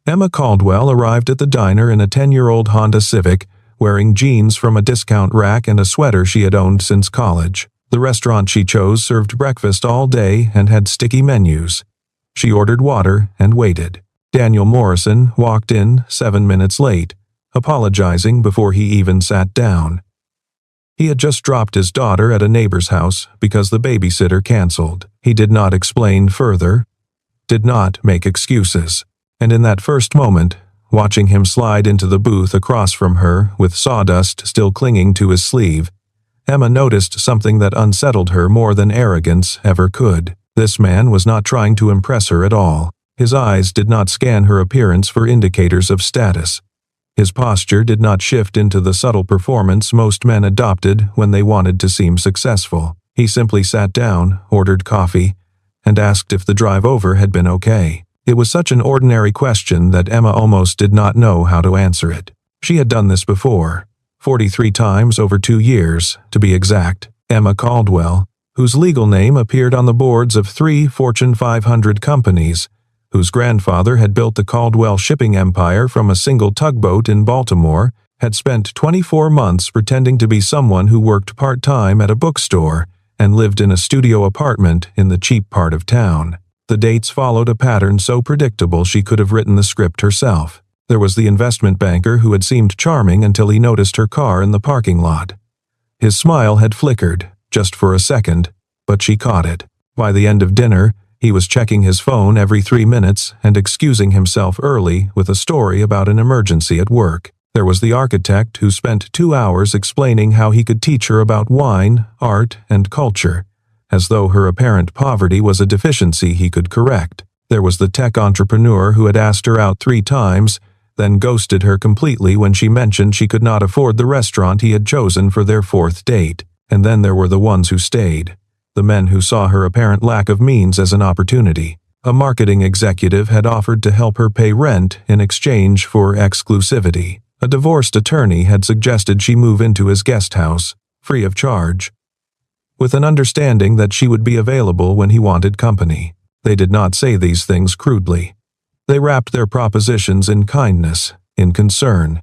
Emma Caldwell arrived at the diner in a 10-year-old Honda Civic, wearing jeans from a discount rack and a sweater she had owned since college. The restaurant she chose served breakfast all day and had sticky menus. She ordered water and waited. Daniel Morrison walked in 7 minutes late, apologizing before he even sat down. He had just dropped his daughter at a neighbor's house because the babysitter canceled. He did not explain further, did not make excuses. And in that first moment, watching him slide into the booth across from her with sawdust still clinging to his sleeve, Emma noticed something that unsettled her more than arrogance ever could. This man was not trying to impress her at all. His eyes did not scan her appearance for indicators of status. His posture did not shift into the subtle performance most men adopted when they wanted to seem successful. He simply sat down, ordered coffee, and asked if the drive over had been okay. It was such an ordinary question that Emma almost did not know how to answer it. She had done this before, 43 times over 2 years, to be exact. Emma Caldwell, whose legal name appeared on the boards of 3 Fortune 500 companies, whose grandfather had built the Caldwell shipping empire from a single tugboat in Baltimore, had spent 24 months pretending to be someone who worked part-time at a bookstore and lived in a studio apartment in the cheap part of town. The dates followed a pattern so predictable she could have written the script herself. There was the investment banker who had seemed charming until he noticed her car in the parking lot. His smile had flickered, just for a second, but she caught it. By the end of dinner, he was checking his phone every 3 minutes and excusing himself early with a story about an emergency at work. There was the architect who spent 2 hours explaining how he could teach her about wine, art, and culture, as though her apparent poverty was a deficiency he could correct. There was the tech entrepreneur who had asked her out 3 times, then ghosted her completely when she mentioned she could not afford the restaurant he had chosen for their 4th date. And then there were the ones who stayed. The men who saw her apparent lack of means as an opportunity. A marketing executive had offered to help her pay rent in exchange for exclusivity. A divorced attorney had suggested she move into his guest house, free of charge, with an understanding that she would be available when he wanted company. They did not say these things crudely. They wrapped their propositions in kindness, in concern.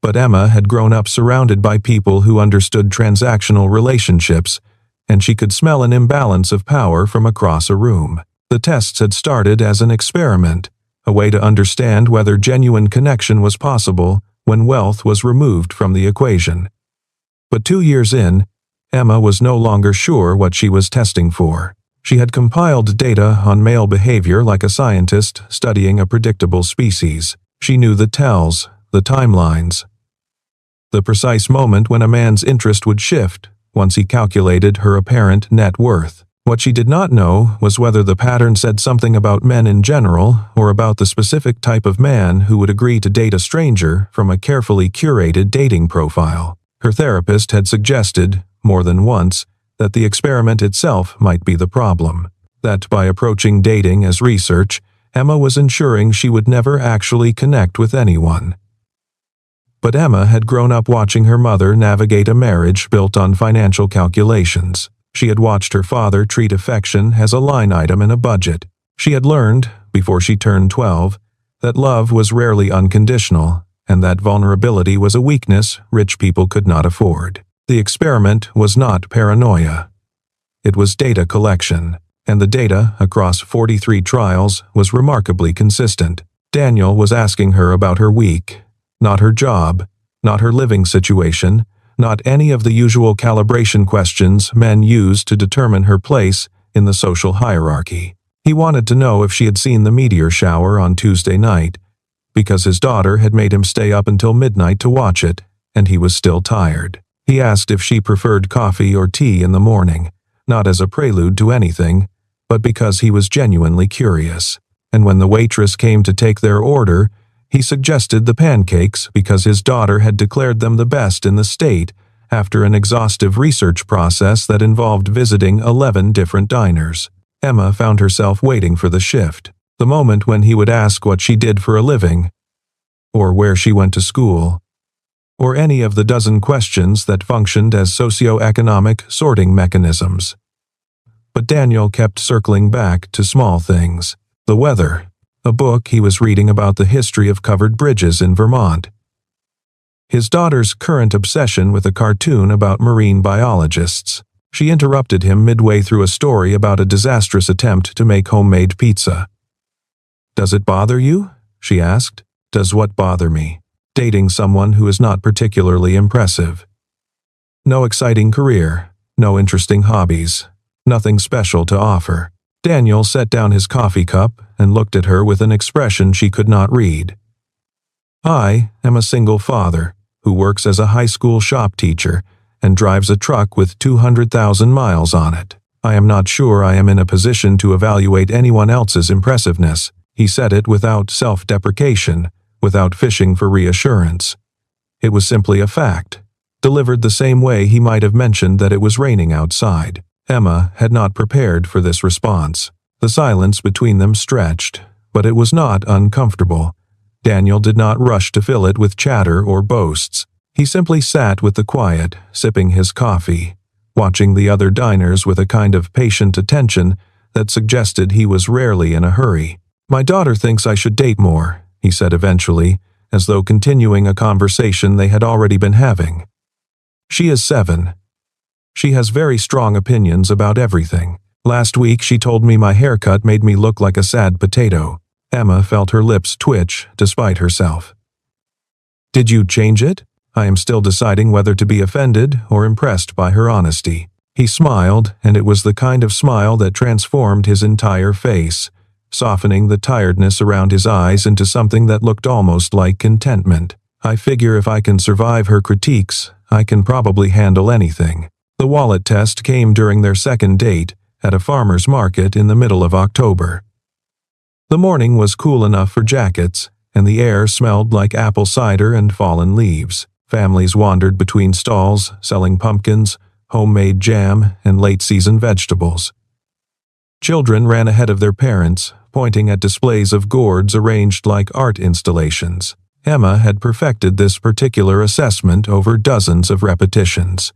But Emma had grown up surrounded by people who understood transactional relationships, and she could smell an imbalance of power from across a room. The tests had started as an experiment, a way to understand whether genuine connection was possible when wealth was removed from the equation. But 2 years in, Emma was no longer sure what she was testing for. She had compiled data on male behavior like a scientist studying a predictable species. She knew the tells, the timelines, the precise moment when a man's interest would shift once he calculated her apparent net worth. What she did not know was whether the pattern said something about men in general or about the specific type of man who would agree to date a stranger from a carefully curated dating profile. Her therapist had suggested, more than once, that the experiment itself might be the problem. That by approaching dating as research, Emma was ensuring she would never actually connect with anyone. But Emma had grown up watching her mother navigate a marriage built on financial calculations. She had watched her father treat affection as a line item in a budget. She had learned, before she turned 12, that love was rarely unconditional, and that vulnerability was a weakness rich people could not afford. The experiment was not paranoia. It was data collection, and the data across 43 trials was remarkably consistent. Daniel was asking her about her week, not her job, not her living situation, not any of the usual calibration questions men use to determine her place in the social hierarchy. He wanted to know if she had seen the meteor shower on Tuesday night, because his daughter had made him stay up until midnight to watch it, and he was still tired. He asked if she preferred coffee or tea in the morning, not as a prelude to anything, but because he was genuinely curious. And when the waitress came to take their order, he suggested the pancakes because his daughter had declared them the best in the state after an exhaustive research process that involved visiting 11 different diners. Emma found herself waiting for the shift, the moment when he would ask what she did for a living, or where she went to school, or any of the dozen questions that functioned as socioeconomic sorting mechanisms. But Daniel kept circling back to small things. The weather, a book he was reading about the history of covered bridges in Vermont. His daughter's current obsession with a cartoon about marine biologists. She interrupted him midway through a story about a disastrous attempt to make homemade pizza. "Does it bother you?" she asked. "Does what bother me?" "Dating someone who is not particularly impressive. No exciting career, no interesting hobbies, nothing special to offer." Daniel set down his coffee cup and looked at her with an expression she could not read. "I am a single father who works as a high school shop teacher and drives a truck with 200,000 miles on it. I am not sure I am in a position to evaluate anyone else's impressiveness." He said it without self-deprecation, without fishing for reassurance. It was simply a fact, delivered the same way he might have mentioned that it was raining outside. Emma had not prepared for this response. The silence between them stretched, but it was not uncomfortable. Daniel did not rush to fill it with chatter or boasts. He simply sat with the quiet, sipping his coffee, watching the other diners with a kind of patient attention that suggested he was rarely in a hurry. "My daughter thinks I should date more," he said eventually, as though continuing a conversation they had already been having. "She is 7. She has very strong opinions about everything. Last week she told me my haircut made me look like a sad potato." Emma felt her lips twitch despite herself. "Did you change it?" "I am still deciding whether to be offended or impressed by her honesty." He smiled, and it was the kind of smile that transformed his entire face, softening the tiredness around his eyes into something that looked almost like contentment. "I figure if I can survive her critiques, I can probably handle anything." The wallet test came during their second date, at a farmer's market in the middle of October. The morning was cool enough for jackets, and the air smelled like apple cider and fallen leaves. Families wandered between stalls, selling pumpkins, homemade jam, and late-season vegetables. Children ran ahead of their parents, pointing at displays of gourds arranged like art installations. Emma had perfected this particular assessment over dozens of repetitions.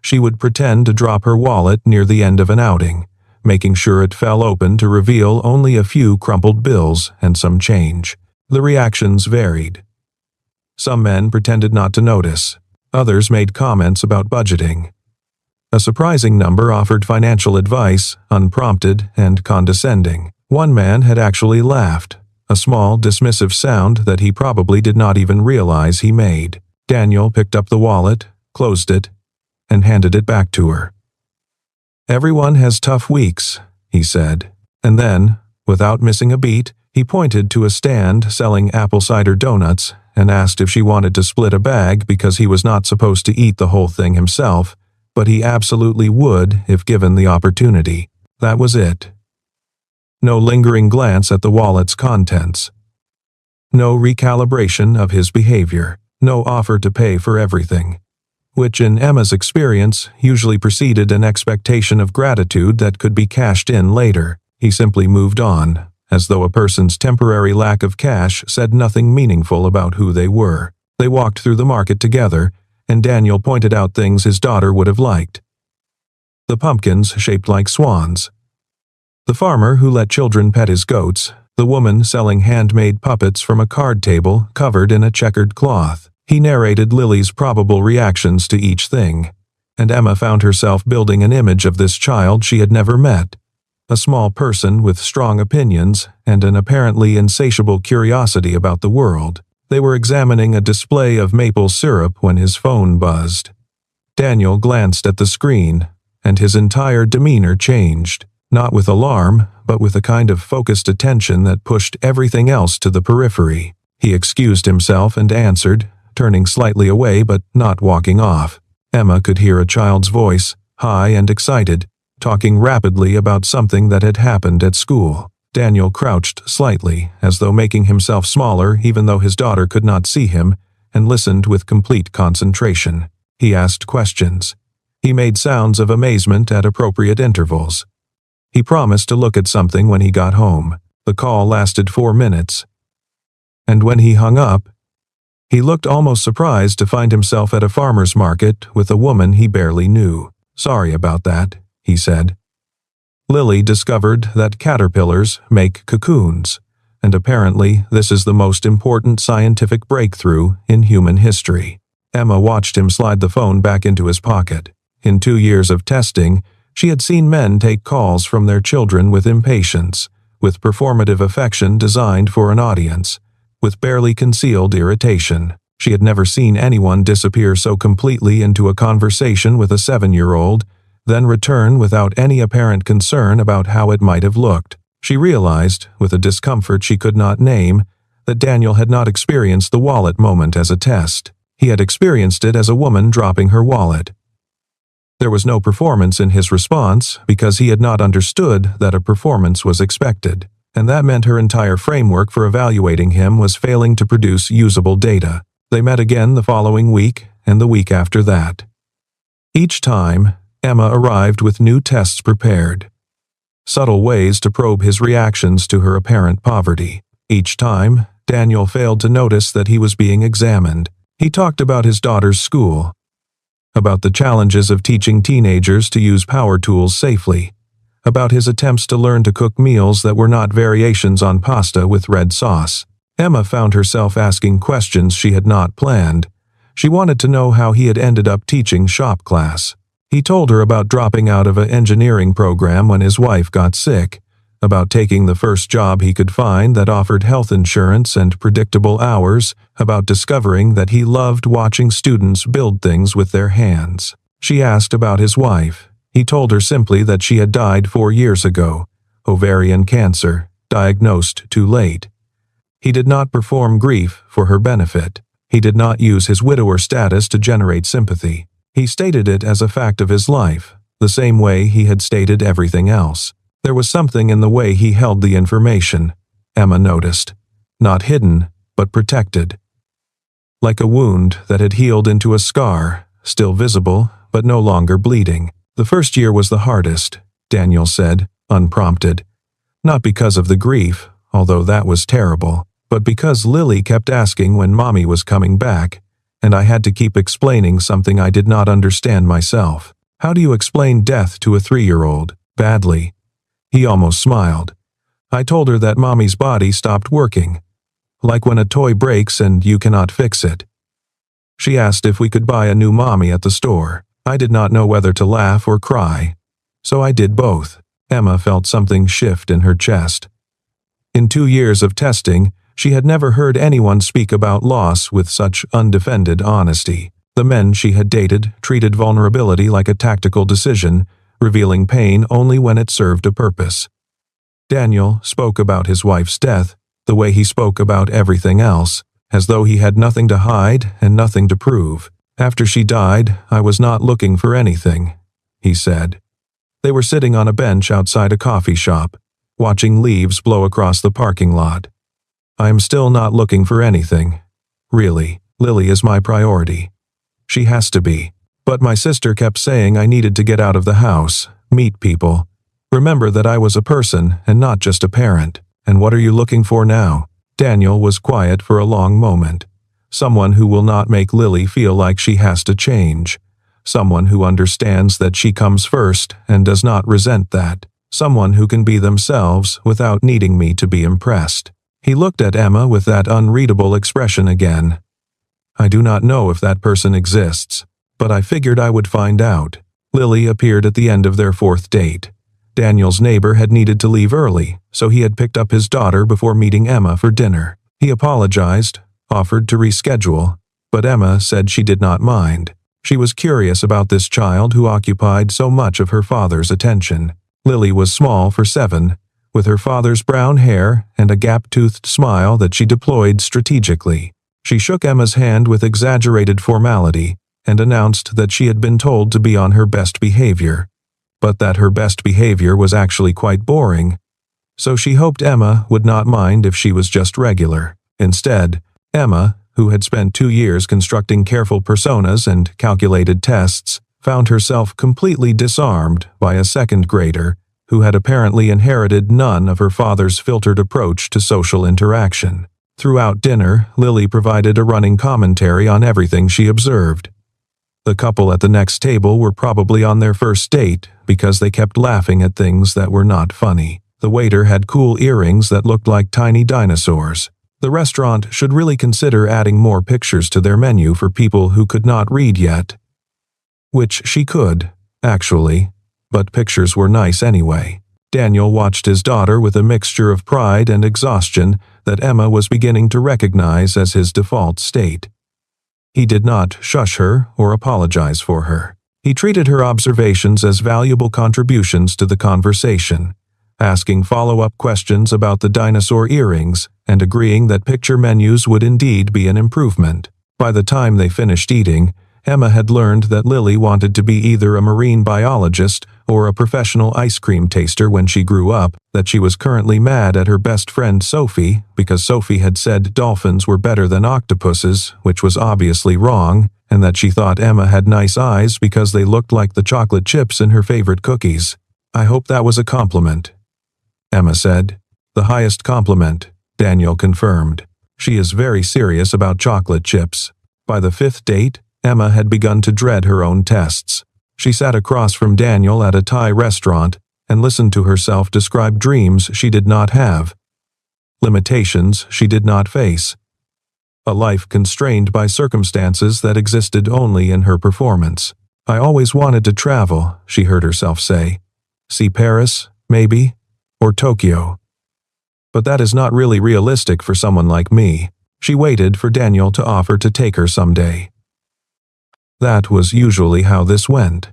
She would pretend to drop her wallet near the end of an outing, making sure it fell open to reveal only a few crumpled bills and some change. The reactions varied. Some men pretended not to notice. Others made comments about budgeting. A surprising number offered financial advice, unprompted and condescending. One man had actually laughed, a small, dismissive sound that he probably did not even realize he made. Daniel picked up the wallet, closed it, and handed it back to her. "Everyone has tough weeks," he said, and then, without missing a beat, he pointed to a stand selling apple cider donuts and asked if she wanted to split a bag because he was not supposed to eat the whole thing himself, but he absolutely would if given the opportunity. That was it. No lingering glance at the wallet's contents. No recalibration of his behavior. No offer to pay for everything, which in Emma's experience usually preceded an expectation of gratitude that could be cashed in later. He simply moved on, as though a person's temporary lack of cash said nothing meaningful about who they were. They walked through the market together, and Daniel pointed out things his daughter would have liked. The pumpkins shaped like swans. The farmer who let children pet his goats. The woman selling handmade puppets from a card table covered in a checkered cloth. He narrated Lily's probable reactions to each thing, and Emma found herself building an image of this child she had never met. A small person with strong opinions and an apparently insatiable curiosity about the world. They were examining a display of maple syrup when his phone buzzed. Daniel glanced at the screen, and his entire demeanor changed, not with alarm, but with a kind of focused attention that pushed everything else to the periphery. He excused himself and answered, turning slightly away but not walking off. Emma could hear a child's voice, high and excited, talking rapidly about something that had happened at school. Daniel crouched slightly, as though making himself smaller even though his daughter could not see him, and listened with complete concentration. He asked questions. He made sounds of amazement at appropriate intervals. He promised to look at something when he got home. The call lasted 4 minutes. And when he hung up, he looked almost surprised to find himself at a farmer's market with a woman he barely knew. "Sorry about that," he said. Lily discovered that caterpillars make cocoons, and apparently this is the most important scientific breakthrough in human history. Emma watched him slide the phone back into his pocket. In 2 years of testing, she had seen men take calls from their children with impatience, with performative affection designed for an audience, with barely concealed irritation. She had never seen anyone disappear so completely into a conversation with a 7-year-old, then return without any apparent concern about how it might have looked. She realized, with a discomfort she could not name, that Daniel had not experienced the wallet moment as a test. He had experienced it as a woman dropping her wallet. There was no performance in his response because he had not understood that a performance was expected, and that meant her entire framework for evaluating him was failing to produce usable data. They met again the following week and the week after that. Each time, Emma arrived with new tests prepared, subtle ways to probe his reactions to her apparent poverty. Each time, Daniel failed to notice that he was being examined. He talked about his daughter's school, about the challenges of teaching teenagers to use power tools safely, about his attempts to learn to cook meals that were not variations on pasta with red sauce. Emma found herself asking questions she had not planned. She wanted to know how he had ended up teaching shop class. He told her about dropping out of an engineering program when his wife got sick, about taking the first job he could find that offered health insurance and predictable hours, about discovering that he loved watching students build things with their hands. She asked about his wife. He told her simply that she had died 4 years ago, ovarian cancer, diagnosed too late. He did not perform grief for her benefit. He did not use his widower status to generate sympathy. He stated it as a fact of his life, the same way he had stated everything else. There was something in the way he held the information, Emma noticed. Not hidden, but protected. Like a wound that had healed into a scar, still visible, but no longer bleeding. The first year was the hardest, Daniel said, unprompted. Not because of the grief, although that was terrible, but because Lily kept asking when Mommy was coming back, and I had to keep explaining something I did not understand myself. How do you explain death to a 3-year-old? Badly. He almost smiled. I told her that Mommy's body stopped working, like when a toy breaks and you cannot fix it. She asked if we could buy a new Mommy at the store. I did not know whether to laugh or cry, so I did both. Emma felt something shift in her chest. In 2 years of testing, she had never heard anyone speak about loss with such undefended honesty. The men she had dated treated vulnerability like a tactical decision, revealing pain only when it served a purpose. Daniel spoke about his wife's death the way he spoke about everything else, as though he had nothing to hide and nothing to prove. After she died, I was not looking for anything, he said. They were sitting on a bench outside a coffee shop, watching leaves blow across the parking lot. I am still not looking for anything. Really, Lily is my priority. She has to be. But my sister kept saying I needed to get out of the house, meet people. Remember that I was a person and not just a parent. And what are you looking for now? Daniel was quiet for a long moment. Someone who will not make Lily feel like she has to change. Someone who understands that she comes first and does not resent that. Someone who can be themselves without needing me to be impressed. He looked at Emma with that unreadable expression again. I do not know if that person exists, but I figured I would find out. Lily appeared at the end of their 4th date. Daniel's neighbor had needed to leave early, so he had picked up his daughter before meeting Emma for dinner. He apologized, offered to reschedule, but Emma said she did not mind. She was curious about this child who occupied so much of her father's attention. Lily was small for 7, with her father's brown hair and a gap-toothed smile that she deployed strategically. She shook Emma's hand with exaggerated formality and announced that she had been told to be on her best behavior, but that her best behavior was actually quite boring, so she hoped Emma would not mind if she was just regular. Instead, Emma, who had spent 2 years constructing careful personas and calculated tests, found herself completely disarmed by a 2nd grader who had apparently inherited none of her father's filtered approach to social interaction. Throughout dinner, Lily provided a running commentary on everything she observed. The couple at the next table were probably on their 1st date because they kept laughing at things that were not funny. The waiter had cool earrings that looked like tiny dinosaurs. The restaurant should really consider adding more pictures to their menu for people who could not read yet. Which she could, actually, but pictures were nice anyway. Daniel watched his daughter with a mixture of pride and exhaustion that Emma was beginning to recognize as his default state. He did not shush her or apologize for her. He treated her observations as valuable contributions to the conversation, asking follow-up questions about the dinosaur earrings and agreeing that picture menus would indeed be an improvement. By the time they finished eating, Emma had learned that Lily wanted to be either a marine biologist or a professional ice cream taster when she grew up, that she was currently mad at her best friend Sophie because Sophie had said dolphins were better than octopuses, which was obviously wrong, and that she thought Emma had nice eyes because they looked like the chocolate chips in her favorite cookies. "I hope that was a compliment," Emma said. "The highest compliment," Daniel confirmed. "She is very serious about chocolate chips." By the fifth date, Emma had begun to dread her own tests. She sat across from Daniel at a Thai restaurant and listened to herself describe dreams she did not have, limitations she did not face, a life constrained by circumstances that existed only in her performance. "I always wanted to travel," she heard herself say. "See Paris, maybe, or Tokyo. But that is not really realistic for someone like me." She waited for Daniel to offer to take her someday. That was usually how this went.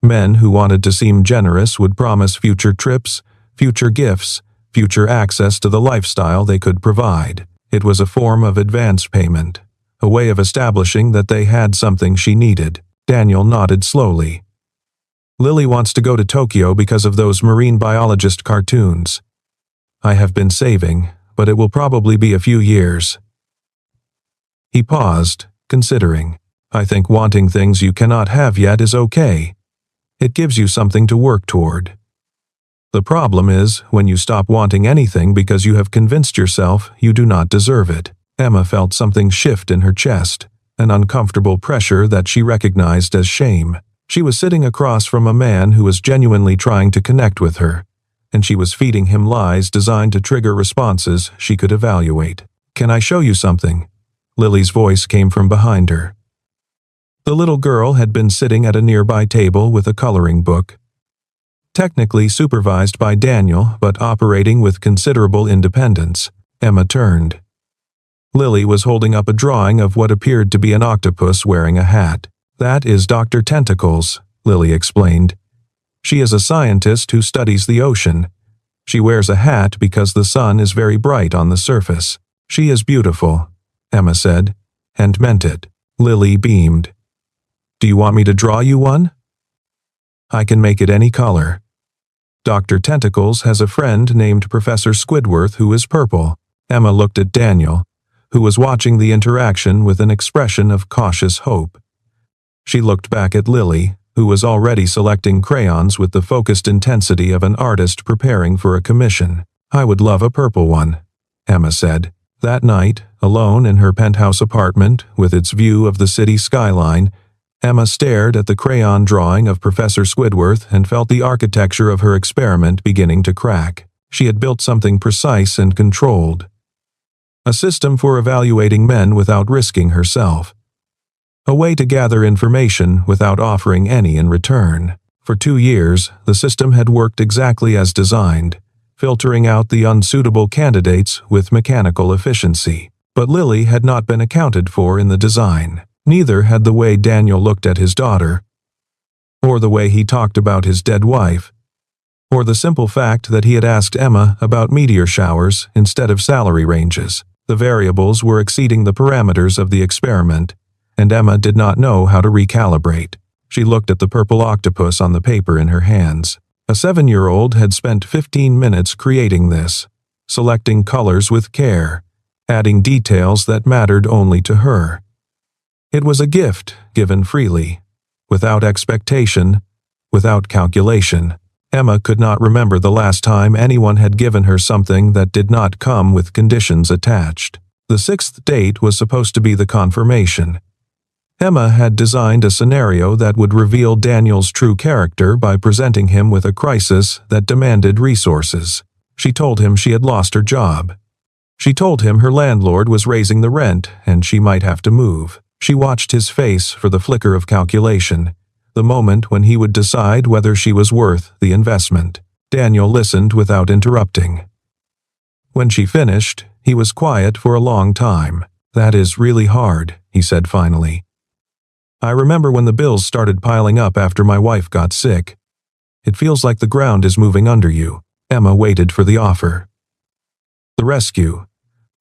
Men who wanted to seem generous would promise future trips, future gifts, future access to the lifestyle they could provide. It was a form of advance payment, a way of establishing that they had something she needed. Daniel nodded slowly. "Lily wants to go to Tokyo because of those marine biologist cartoons. I have been saving, but it will probably be a few years." He paused, considering. "I think wanting things you cannot have yet is okay. It gives you something to work toward. The problem is when you stop wanting anything because you have convinced yourself you do not deserve it." Emma felt something shift in her chest, an uncomfortable pressure that she recognized as shame. She was sitting across from a man who was genuinely trying to connect with her, and she was feeding him lies designed to trigger responses she could evaluate. "Can I show you something?" Lily's voice came from behind her. The little girl had been sitting at a nearby table with a coloring book. Technically supervised by Daniel, but operating with considerable independence, Emma turned. Lily was holding up a drawing of what appeared to be an octopus wearing a hat. "That is Dr. Tentacles," Lily explained. "She is a scientist who studies the ocean. She wears a hat because the sun is very bright on the surface. She is beautiful," Emma said, and meant it. Lily beamed. "Do you want me to draw you one?" "I can make it any color. Dr. Tentacles has a friend named Professor Squidward who is purple." Emma looked at Daniel, who was watching the interaction with an expression of cautious hope. She looked back at Lily, who was already selecting crayons with the focused intensity of an artist preparing for a commission. "I would love a purple one," Emma said. That night, alone in her penthouse apartment with its view of the city skyline, Emma stared at the crayon drawing of Professor Squidward and felt the architecture of her experiment beginning to crack. She had built something precise and controlled. A system for evaluating men without risking herself. A way to gather information without offering any in return. For 2 years, the system had worked exactly as designed, filtering out the unsuitable candidates with mechanical efficiency. But Lily had not been accounted for in the design. Neither had the way Daniel looked at his daughter, or the way he talked about his dead wife, or the simple fact that he had asked Emma about meteor showers instead of salary ranges. The variables were exceeding the parameters of the experiment, and Emma did not know how to recalibrate. She looked at the purple octopus on the paper in her hands. A 7-year-old had spent 15 minutes creating this, selecting colors with care, adding details that mattered only to her. It was a gift given freely, without expectation, without calculation. Emma could not remember the last time anyone had given her something that did not come with conditions attached. The 6th date was supposed to be the confirmation. Emma had designed a scenario that would reveal Daniel's true character by presenting him with a crisis that demanded resources. She told him she had lost her job. She told him her landlord was raising the rent and she might have to move. She watched his face for the flicker of calculation, the moment when he would decide whether she was worth the investment. Daniel listened without interrupting. When she finished, he was quiet for a long time. "That is really hard," he said finally. "I remember when the bills started piling up after my wife got sick. It feels like the ground is moving under you." Emma waited for the offer. The rescue.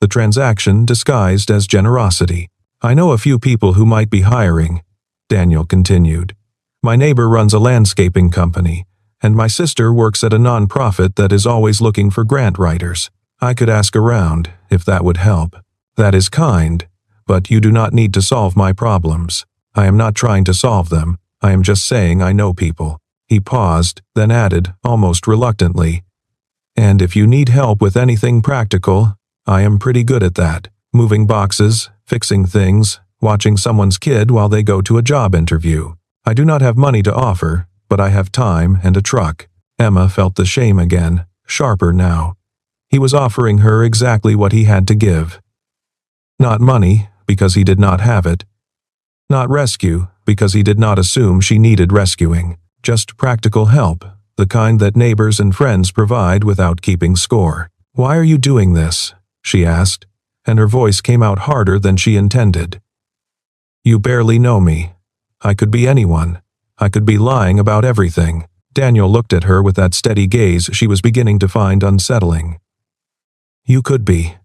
The transaction disguised as generosity. "I know a few people who might be hiring," Daniel continued. "My neighbor runs a landscaping company, and my sister works at a non-profit that is always looking for grant writers. I could ask around, if that would help." "That is kind, but you do not need to solve my problems. I am not trying to solve them, I am just saying I know people." He paused, then added, almost reluctantly, "And if you need help with anything practical, I am pretty good at that. Moving boxes, fixing things, watching someone's kid while they go to a job interview. I do not have money to offer, but I have time and a truck." Emma felt the shame again, sharper now. He was offering her exactly what he had to give. Not money, because he did not have it. Not rescue, because he did not assume she needed rescuing. Just practical help, the kind that neighbors and friends provide without keeping score. "Why are you doing this?" she asked, and her voice came out harder than she intended. "You barely know me. I could be anyone. I could be lying about everything." Daniel looked at her with that steady gaze she was beginning to find unsettling. "You could be.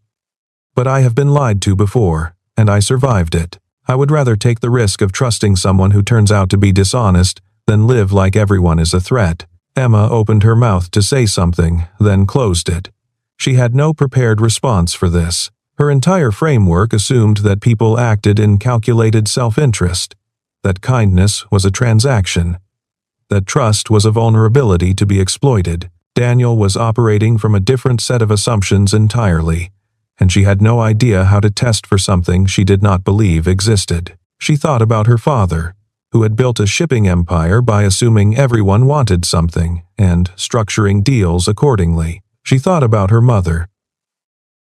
But I have been lied to before, and I survived it. I would rather take the risk of trusting someone who turns out to be dishonest than live like everyone is a threat." Emma opened her mouth to say something, then closed it. She had no prepared response for this. Her entire framework assumed that people acted in calculated self-interest, that kindness was a transaction, that trust was a vulnerability to be exploited. Daniel was operating from a different set of assumptions entirely, and she had no idea how to test for something she did not believe existed. She thought about her father, who had built a shipping empire by assuming everyone wanted something and structuring deals accordingly. She thought about her mother,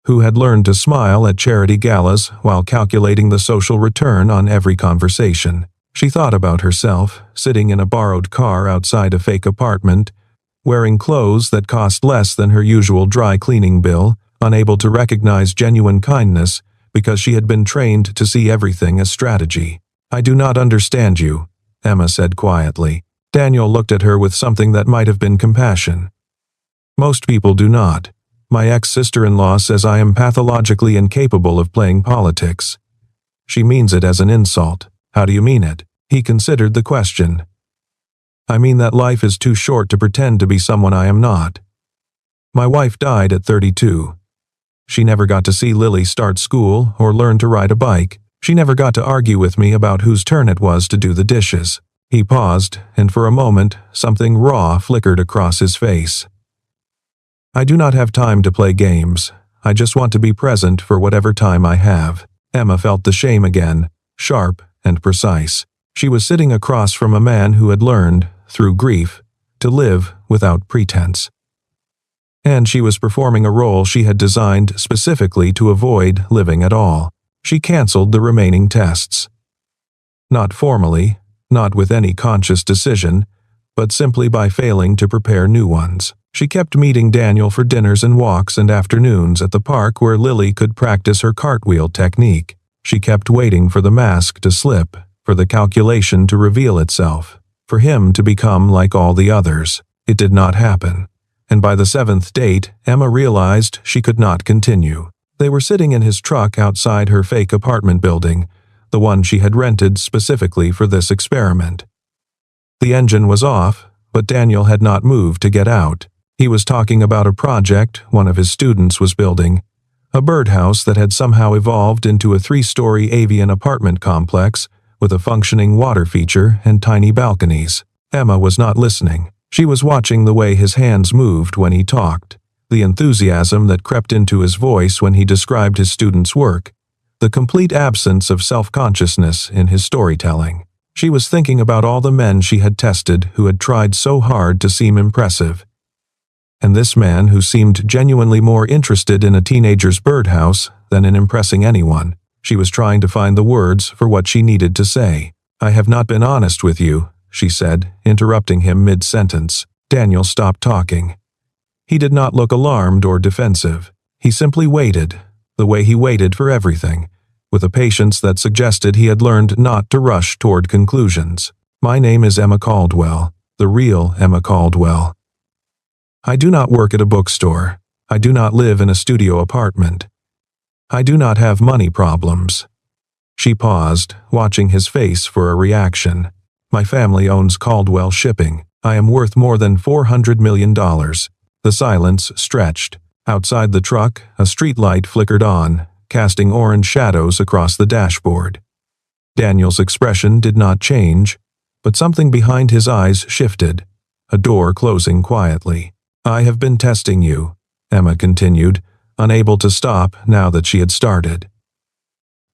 who had learned to smile at charity galas while calculating the social return on every conversation. She thought about herself, sitting in a borrowed car outside a fake apartment, wearing clothes that cost less than her usual dry cleaning bill, unable to recognize genuine kindness because she had been trained to see everything as strategy. "I do not understand you," Emma said quietly. Daniel looked at her with something that might have been compassion. "Most people do not. My ex-sister-in-law says I am pathologically incapable of playing politics. She means it as an insult." "How do you mean it?" He considered the question. "I mean that life is too short to pretend to be someone I am not. My wife died at 32. She never got to see Lily start school or learn to ride a bike. She never got to argue with me about whose turn it was to do the dishes." He paused, and for a moment, something raw flickered across his face. "I do not have time to play games. I just want to be present for whatever time I have." Emma felt the shame again, sharp and precise. She was sitting across from a man who had learned, through grief, to live without pretense. And she was performing a role she had designed specifically to avoid living at all. She canceled the remaining tests. Not formally, not with any conscious decision, but simply by failing to prepare new ones. She kept meeting Daniel for dinners and walks and afternoons at the park where Lily could practice her cartwheel technique. She kept waiting for the mask to slip, for the calculation to reveal itself, for him to become like all the others. It did not happen. And by the 7th date, Emma realized she could not continue. They were sitting in his truck outside her fake apartment building, the one she had rented specifically for this experiment. The engine was off, but Daniel had not moved to get out. He was talking about a project one of his students was building, a birdhouse that had somehow evolved into a 3-story avian apartment complex with a functioning water feature and tiny balconies. Emma was not listening. She was watching the way his hands moved when he talked, the enthusiasm that crept into his voice when he described his student's work, the complete absence of self-consciousness in his storytelling. She was thinking about all the men she had tested who had tried so hard to seem impressive. And this man who seemed genuinely more interested in a teenager's birdhouse than in impressing anyone. She was trying to find the words for what she needed to say. "I have not been honest with you," she said, interrupting him mid-sentence. Daniel stopped talking. He did not look alarmed or defensive. He simply waited, the way he waited for everything, with a patience that suggested he had learned not to rush toward conclusions. "My name is Emma Caldwell, the real Emma Caldwell. I do not work at a bookstore. I do not live in a studio apartment. I do not have money problems." She paused, watching his face for a reaction. "My family owns Caldwell Shipping. I am worth more than $400 million. The silence stretched. Outside the truck, a streetlight flickered on, casting orange shadows across the dashboard. Daniel's expression did not change, but something behind his eyes shifted, a door closing quietly. "I have been testing you," Emma continued, unable to stop now that she had started.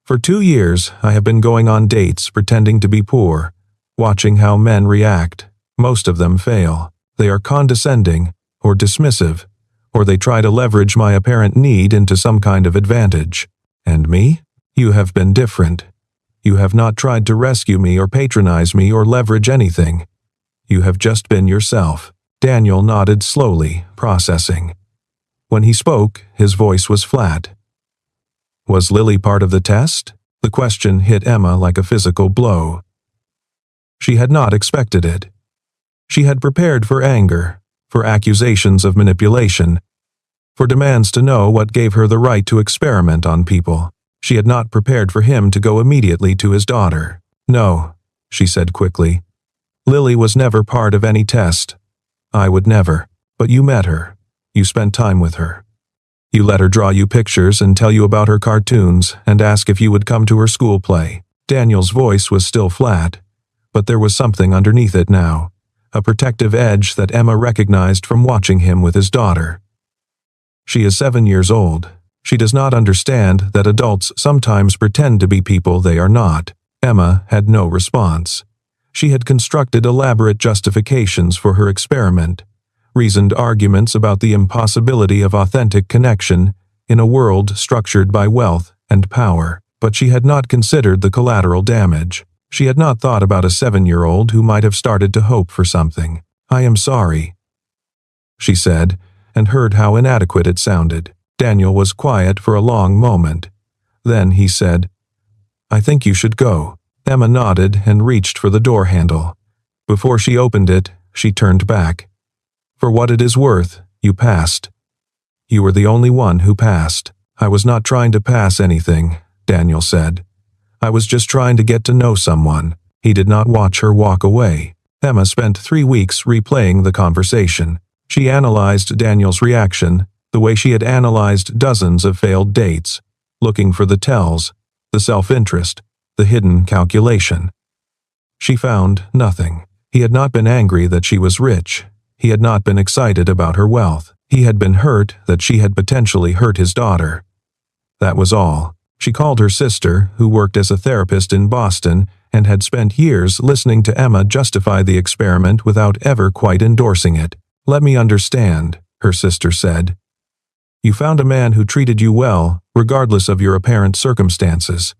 "For 2 years, I have been going on dates pretending to be poor, watching how men react. Most of them fail. They are condescending, or dismissive, or they try to leverage my apparent need into some kind of advantage. And me? You have been different. You have not tried to rescue me or patronize me or leverage anything. You have just been yourself." Daniel nodded slowly, processing. When he spoke, his voice was flat. Was Lily part of the test? The question hit Emma like a physical blow. She had not expected it. She had prepared for anger, for accusations of manipulation, for demands to know what gave her the right to experiment on people. She had not prepared for him to go immediately to his daughter. "No," she said quickly. "Lily was never part of any test. I would never. But you met her. You spent time with her. You let her draw you pictures and tell you about her cartoons and ask if you would come to her school play." Daniel's voice was still flat, but there was something underneath it now, a protective edge that Emma recognized from watching him with his daughter. She is 7 years old. She does not understand that adults sometimes pretend to be people they are not. Emma had no response. She had constructed elaborate justifications for her experiment, reasoned arguments about the impossibility of authentic connection in a world structured by wealth and power, but she had not considered the collateral damage. She had not thought about a 7-year-old who might have started to hope for something. "I am sorry," she said, and heard how inadequate it sounded. Daniel was quiet for a long moment. Then he said, "I think you should go." Emma nodded and reached for the door handle. Before she opened it, she turned back. "For what it is worth, you passed. You were the only one who passed." "I was not trying to pass anything," Daniel said. "I was just trying to get to know someone." He did not watch her walk away. Emma spent 3 weeks replaying the conversation. She analyzed Daniel's reaction, the way she had analyzed dozens of failed dates, looking for the tells, the self-interest, the hidden calculation. She found nothing. He had not been angry that she was rich. He had not been excited about her wealth. He had been hurt that she had potentially hurt his daughter. That was all. She called her sister, who worked as a therapist in Boston and had spent years listening to Emma justify the experiment without ever quite endorsing it. "Let me understand," her sister said. "You found a man who treated you well, regardless of your apparent circumstances.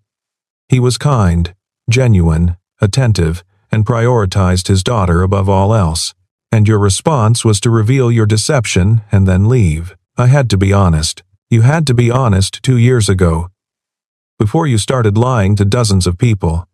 He was kind, genuine, attentive, and prioritized his daughter above all else. And your response was to reveal your deception and then leave. I had to be honest. You had to be honest 2 years ago, before you started lying to dozens of people.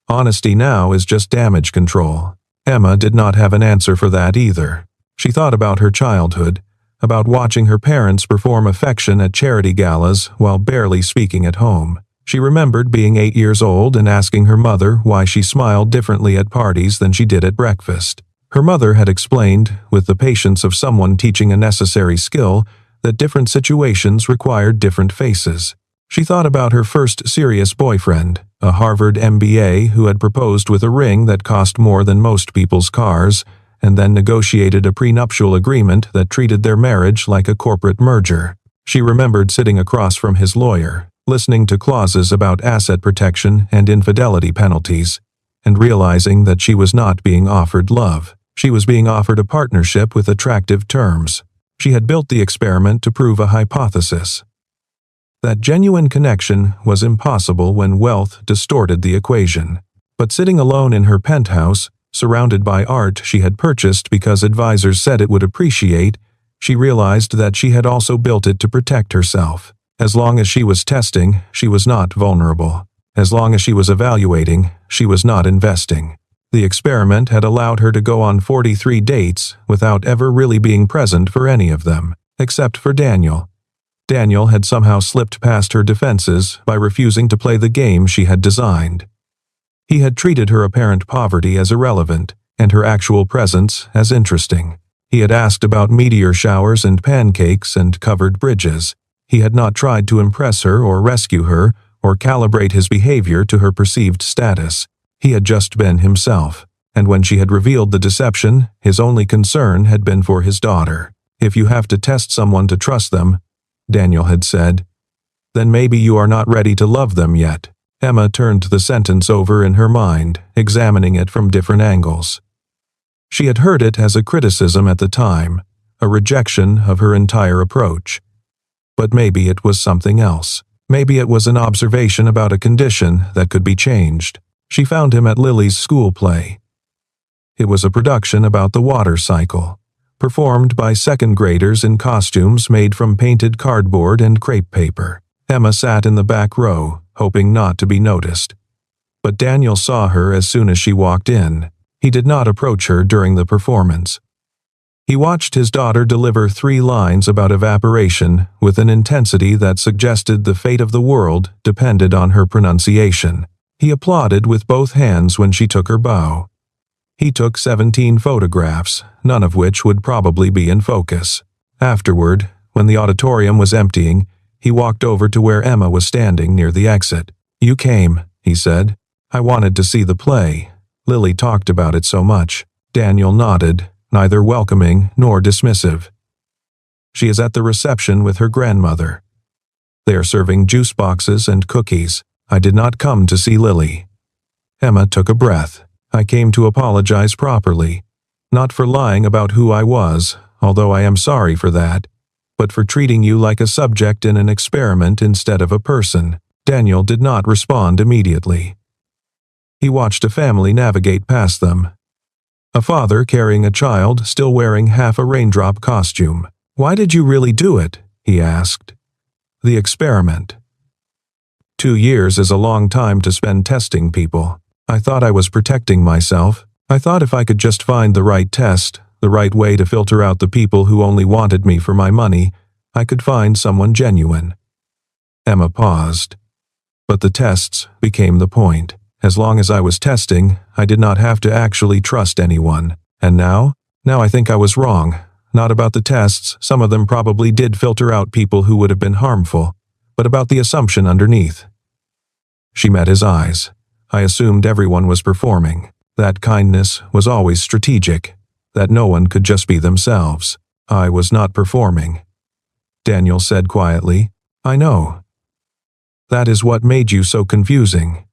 Honesty now is just damage control." Emma did not have an answer for that either. She thought about her childhood, about watching her parents perform affection at charity galas while barely speaking at home. She remembered being 8 years old and asking her mother why she smiled differently at parties than she did at breakfast. Her mother had explained, with the patience of someone teaching a necessary skill, that different situations required different faces. She thought about her first serious boyfriend, a Harvard MBA who had proposed with a ring that cost more than most people's cars, and then negotiated a prenuptial agreement that treated their marriage like a corporate merger. She remembered sitting across from his lawyer, listening to clauses about asset protection and infidelity penalties, and realizing that she was not being offered love. She was being offered a partnership with attractive terms. She had built the experiment to prove a hypothesis. That genuine connection was impossible when wealth distorted the equation. But sitting alone in her penthouse, surrounded by art she had purchased because advisors said it would appreciate, she realized that she had also built it to protect herself. As long as she was testing, she was not vulnerable. As long as she was evaluating, she was not investing. The experiment had allowed her to go on 43 dates without ever really being present for any of them, except for Daniel. Daniel had somehow slipped past her defenses by refusing to play the game she had designed. He had treated her apparent poverty as irrelevant, and her actual presence as interesting. He had asked about meteor showers and pancakes and covered bridges. He had not tried to impress her or rescue her or calibrate his behavior to her perceived status. He had just been himself, and when she had revealed the deception, his only concern had been for his daughter. If you have to test someone to trust them, Daniel had said, then maybe you are not ready to love them yet. Emma turned the sentence over in her mind, examining it from different angles. She had heard it as a criticism at the time, a rejection of her entire approach. But maybe it was something else. Maybe it was an observation about a condition that could be changed. She found him at Lily's school play. It was a production about the water cycle, performed by second graders in costumes made from painted cardboard and crepe paper. Emma sat in the back row, hoping not to be noticed. But Daniel saw her as soon as she walked in. He did not approach her during the performance. He watched his daughter deliver 3 lines about evaporation with an intensity that suggested the fate of the world depended on her pronunciation. He applauded with both hands when she took her bow. He took 17 photographs, none of which would probably be in focus. Afterward, when the auditorium was emptying, he walked over to where Emma was standing near the exit. "You came," he said. "I wanted to see the play. Lily talked about it so much." Daniel nodded, neither welcoming nor dismissive. "She is at the reception with her grandmother. They are serving juice boxes and cookies. I did not come to see Lily." Emma took a breath. "I came to apologize properly. Not for lying about who I was, although I am sorry for that, but for treating you like a subject in an experiment instead of a person." Daniel did not respond immediately. He watched a family navigate past them. A father carrying a child still wearing half a raindrop costume. "Why did you really do it?" he asked. "The experiment. 2 years is a long time to spend testing people. I thought I was protecting myself. I thought if I could just find the right test, the right way to filter out the people who only wanted me for my money, I could find someone genuine." Emma paused. "But the tests became the point. As long as I was testing, I did not have to actually trust anyone. And now? Now I think I was wrong. Not about the tests, some of them probably did filter out people who would have been harmful, but about the assumption underneath." She met his eyes. "I assumed everyone was performing. That kindness was always strategic. That no one could just be themselves. I was not performing." Daniel said quietly, "I know. That is what made you so confusing.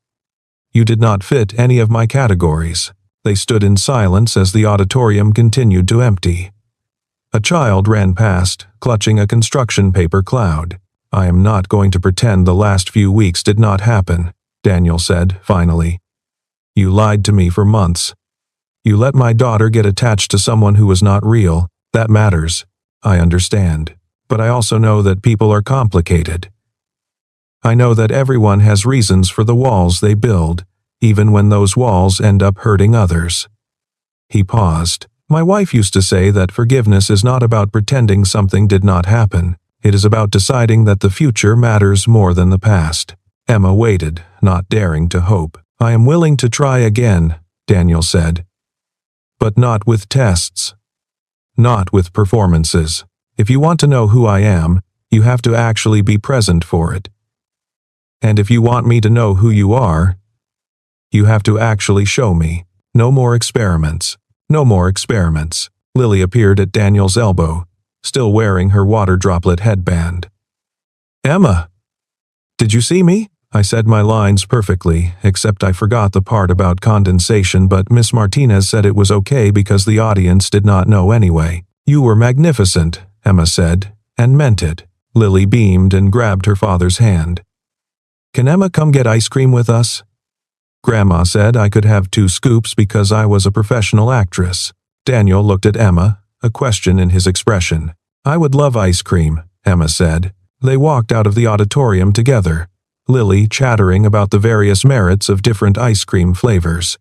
You did not fit any of my categories." They stood in silence as the auditorium continued to empty. A child ran past, clutching a construction paper cloud. "I am not going to pretend the last few weeks did not happen," Daniel said, finally. "You lied to me for months. You let my daughter get attached to someone who was not real. That matters. I understand. But I also know that people are complicated. I know that everyone has reasons for the walls they build, even when those walls end up hurting others." He paused. "My wife used to say that forgiveness is not about pretending something did not happen. It is about deciding that the future matters more than the past." Emma waited, not daring to hope. "I am willing to try again," Daniel said. "But not with tests. Not with performances. If you want to know who I am, you have to actually be present for it. And if you want me to know who you are, you have to actually show me. No more experiments. No more experiments." Lily appeared at Daniel's elbow, still wearing her water droplet headband. "Emma!" "Did you see me?" I said my lines perfectly, except I forgot the part about condensation, but Miss Martinez said it was okay because the audience did not know anyway. "You were magnificent," Emma said, and meant it. Lily beamed and grabbed her father's hand. "Can Emma come get ice cream with us?" Grandma said I could have 2 scoops because I was a professional actress. Daniel looked at Emma, a question in his expression. "I would love ice cream," Emma said. They walked out of the auditorium together, Lily chattering about the various merits of different ice cream flavors.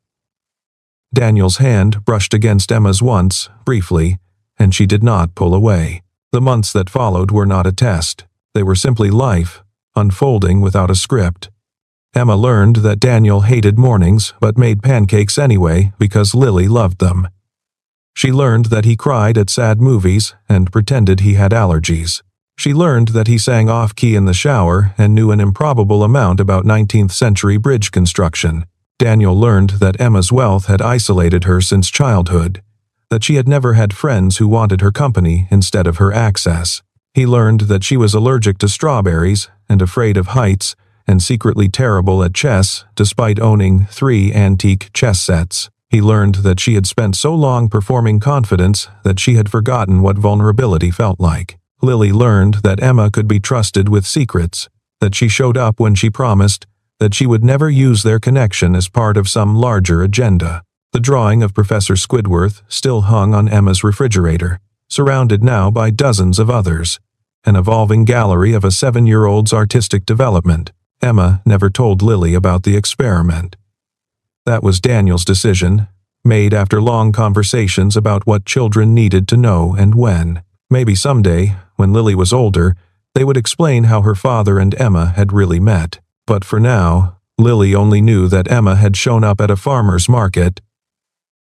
Daniel's hand brushed against Emma's once, briefly, and she did not pull away. The months that followed were not a test. They were simply life, unfolding without a script. Emma learned that Daniel hated mornings but made pancakes anyway because Lily loved them. She learned that he cried at sad movies and pretended he had allergies. She learned that he sang off-key in the shower and knew an improbable amount about 19th century bridge construction. Daniel learned that Emma's wealth had isolated her since childhood, that she had never had friends who wanted her company instead of her access. He learned that she was allergic to strawberries and afraid of heights and secretly terrible at chess despite owning 3 antique chess sets. He learned that she had spent so long performing confidence that she had forgotten what vulnerability felt like. Lily learned that Emma could be trusted with secrets, that she showed up when she promised, that she would never use their connection as part of some larger agenda. The drawing of Professor Squidward still hung on Emma's refrigerator, surrounded now by dozens of others, an evolving gallery of a 7-year-old's artistic development. Emma never told Lily about the experiment. That was Daniel's decision, made after long conversations about what children needed to know and when. Maybe someday, when Lily was older, they would explain how her father and Emma had really met. But for now, Lily only knew that Emma had shown up at a farmer's market,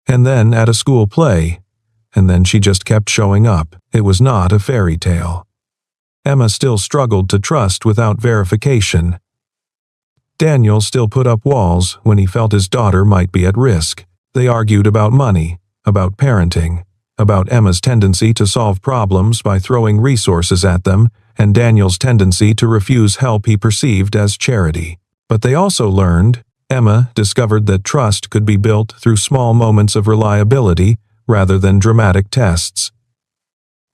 and then at a school play, and then she just kept showing up. It was not a fairy tale. Emma still struggled to trust without verification. Daniel still put up walls when he felt his daughter might be at risk. They argued about money, about parenting, about Emma's tendency to solve problems by throwing resources at them, and Daniel's tendency to refuse help he perceived as charity. But they also learned, Emma discovered that trust could be built through small moments of reliability rather than dramatic tests.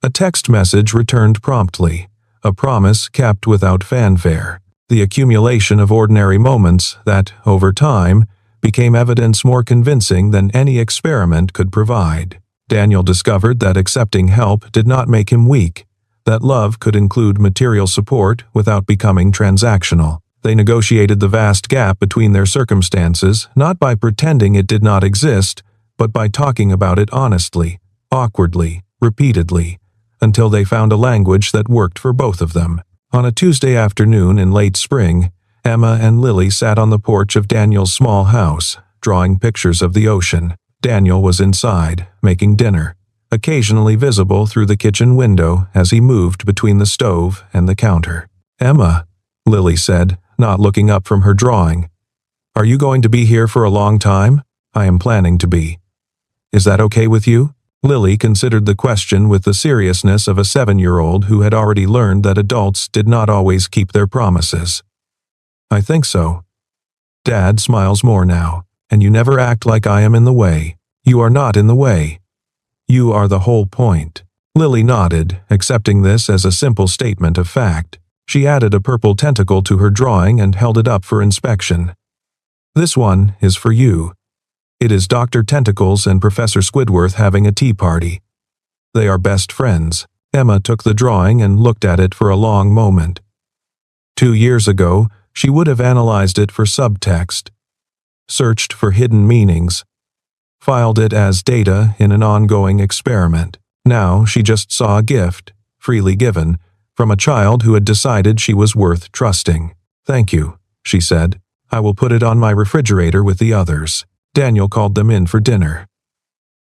A text message returned promptly, a promise kept without fanfare, the accumulation of ordinary moments that, over time, became evidence more convincing than any experiment could provide. Daniel discovered that accepting help did not make him weak, that love could include material support without becoming transactional. They negotiated the vast gap between their circumstances, not by pretending it did not exist, but by talking about it honestly, awkwardly, repeatedly, until they found a language that worked for both of them. On a Tuesday afternoon in late spring, Emma and Lily sat on the porch of Daniel's small house, drawing pictures of the ocean. Daniel was inside, making dinner, occasionally visible through the kitchen window as he moved between the stove and the counter. "Emma," Lily said, not looking up from her drawing, "are you going to be here for a long time?" "I am planning to be." "Is that okay with you?" Lily considered the question with the seriousness of a 7-year-old who had already learned that adults did not always keep their promises. "I think so." "Dad smiles more now, and you never act like I am in the way." "You are not in the way. You are the whole point." Lily nodded, accepting this as a simple statement of fact. She added a purple tentacle to her drawing and held it up for inspection. "This one is for you. It is Dr. Tentacles and Professor Squidward having a tea party. They are best friends." Emma took the drawing and looked at it for a long moment. 2 years ago, she would have analyzed it for subtext, searched for hidden meanings, filed it as data in an ongoing experiment. Now she just saw a gift, freely given, from a child who had decided she was worth trusting. "Thank you," she said. "I will put it on my refrigerator with the others." Daniel called them in for dinner.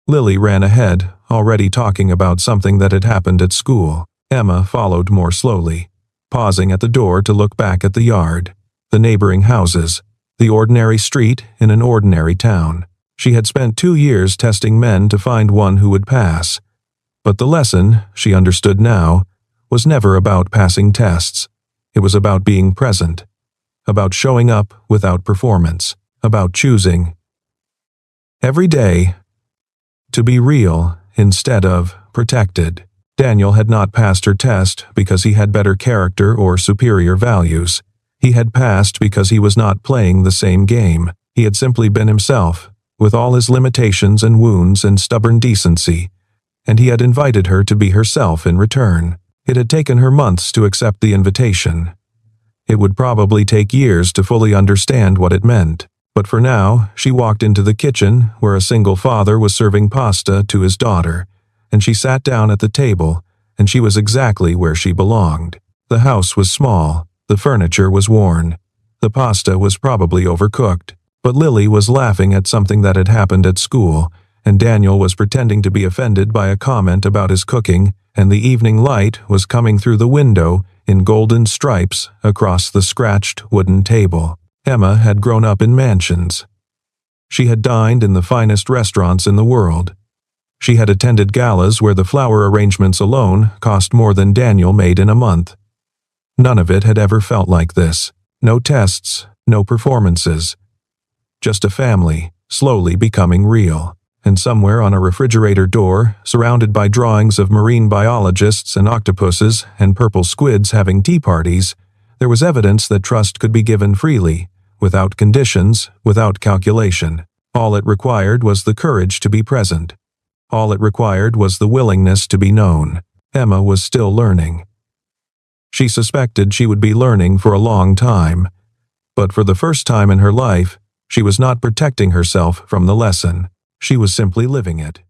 Lily ran ahead, already talking about something that had happened at school. Emma followed more slowly, pausing at the door to look back at the yard, the neighboring houses, the ordinary street in an ordinary town. She had spent 2 years testing men to find one who would pass. But the lesson, she understood now, was never about passing tests. It was about being present. about showing up without performance, about choosing every day to be real instead of protected. Daniel had not passed her test because he had better character or superior values. He had passed because he was not playing the same game. He had simply been himself, with all his limitations and wounds and stubborn decency, and he had invited her to be herself in return. It had taken her months to accept the invitation. It would probably take years to fully understand what it meant. But for now, she walked into the kitchen where a single father was serving pasta to his daughter, and she sat down at the table, and she was exactly where she belonged. The house was small, the furniture was worn, the pasta was probably overcooked, but Lily was laughing at something that had happened at school, and Daniel was pretending to be offended by a comment about his cooking, and the evening light was coming through the window in golden stripes across the scratched wooden table. Emma had grown up in mansions. She had dined in the finest restaurants in the world. She had attended galas where the flower arrangements alone cost more than Daniel made in a month. None of it had ever felt like this. No tests, no performances. Just a family, slowly becoming real. And somewhere on a refrigerator door, surrounded by drawings of marine biologists and octopuses and purple squids having tea parties, there was evidence that trust could be given freely, without conditions, without calculation. All it required was the courage to be present. All it required was the willingness to be known. Emma was still learning. She suspected she would be learning for a long time. But for the first time in her life, she was not protecting herself from the lesson. She was simply living it.